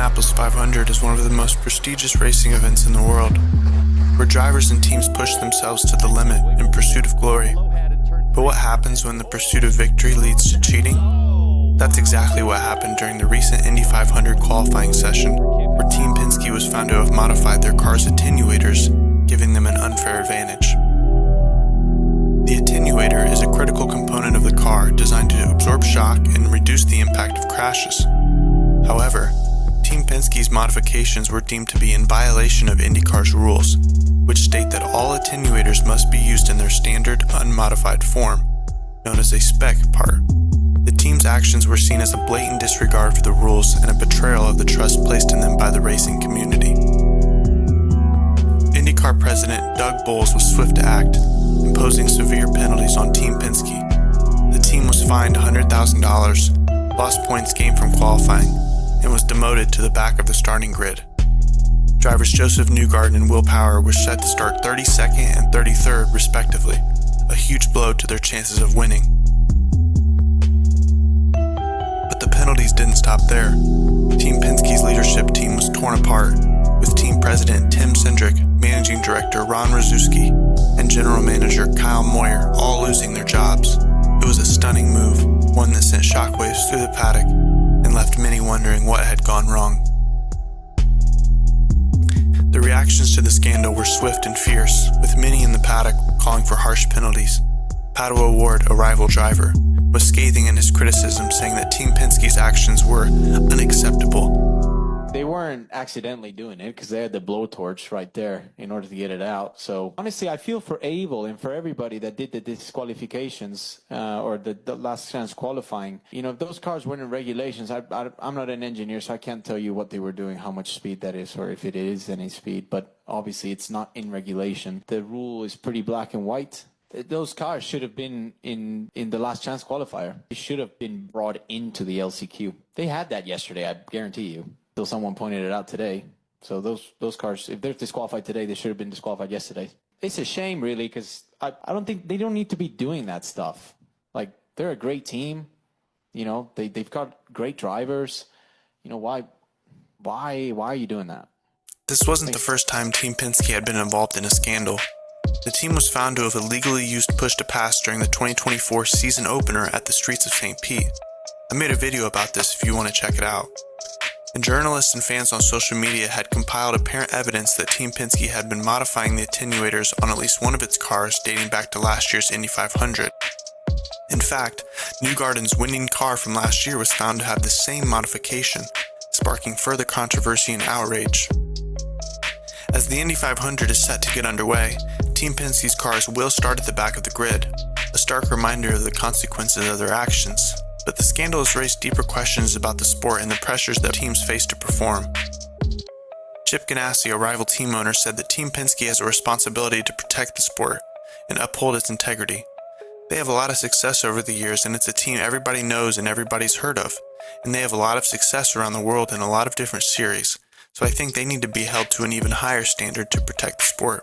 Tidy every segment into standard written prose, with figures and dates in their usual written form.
Indianapolis 500 is one of the most prestigious racing events in the world, where drivers and teams push themselves to the limit in pursuit of glory. But what happens when the pursuit of victory leads to cheating? That's exactly what happened during the recent Indy 500 qualifying session, where Team Penske was found to have modified their car's attenuators, giving them an unfair advantage. The attenuator is a critical component of the car designed to absorb shock and reduce the impact of crashes. However, Team Penske's modifications were deemed to be in violation of IndyCar's rules, which state that all attenuators must be used in their standard unmodified form, known as a spec part. The team's actions were seen as a blatant disregard for the rules and a betrayal of the trust placed in them by the racing community. IndyCar president Doug Boles was swift to act, imposing severe penalties on Team Penske. The team was fined $100,000, lost points gained from qualifying, and was demoted to the back of the starting grid. Drivers Joseph Newgarden and Will Power were set to start 32nd and 33rd respectively, a huge blow to their chances of winning. But the penalties didn't stop there. Team Penske's leadership team was torn apart, with team president Tim Cindric, managing director Ron Rzuski, and general manager Kyle Moyer all losing their jobs. It was a stunning move, one that sent shockwaves through the paddock and left many wondering what had gone wrong. The reactions to the scandal were swift and fierce, with many in the paddock calling for harsh penalties. Pato O'Ward, a rival driver, was scathing in his criticism, saying that Team Penske's actions were unacceptable. They weren't accidentally doing it because they had the blowtorch right there in order to get it out. So honestly, I feel for Abel and for everybody that did the disqualifications or the last chance qualifying. You know, if those cars weren't in regulations, I'm not an engineer, so I can't tell you what they were doing, how much speed that is, or if it is any speed. But obviously, it's not in regulation. The rule is pretty black and white. Those cars should have been in the last chance qualifier. They should have been brought into the LCQ. They had that yesterday, I guarantee you. Till someone pointed it out today. So those cars, if they're disqualified today, they should have been disqualified yesterday. It's a shame, really, because I don't think they don't need to be doing that stuff. Like, they're a great team. You know, they've got great drivers. You know, why are you doing that? This wasn't the first time Team Penske had been involved in a scandal. The team was found to have illegally used push-to-pass during the 2024 season opener at the streets of St. Pete. I made a video about this if you want to check it out. And journalists and fans on social media had compiled apparent evidence that Team Penske had been modifying the attenuators on at least one of its cars dating back to last year's Indy 500. In fact, Newgarden's winning car from last year was found to have the same modification, sparking further controversy and outrage. As the Indy 500 is set to get underway, Team Penske's cars will start at the back of the grid, a stark reminder of the consequences of their actions. But the scandal has raised deeper questions about the sport and the pressures that teams face to perform. Chip Ganassi, a rival team owner, said that Team Penske has a responsibility to protect the sport and uphold its integrity. They have a lot of success over the years, and it's a team everybody knows and everybody's heard of, and they have a lot of success around the world in a lot of different series, so I think they need to be held to an even higher standard to protect the sport.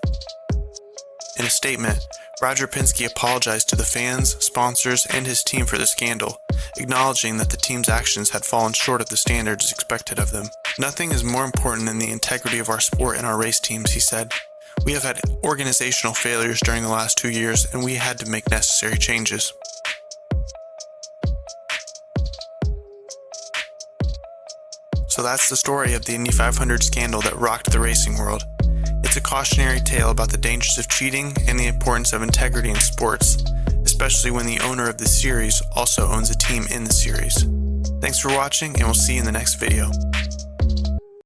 In a statement, Roger Penske apologized to the fans, sponsors, and his team for the scandal, acknowledging that the team's actions had fallen short of the standards expected of them. "Nothing is more important than the integrity of our sport and our race teams," he said. "We have had organizational failures during the last 2 years, and we had to make necessary changes." So that's the story of the Indy 500 scandal that rocked the racing world. It's a cautionary tale about the dangers of cheating and the importance of integrity in sports, especially when the owner of the series also owns a team in the series. Thanks for watching, and we'll see you in the next video.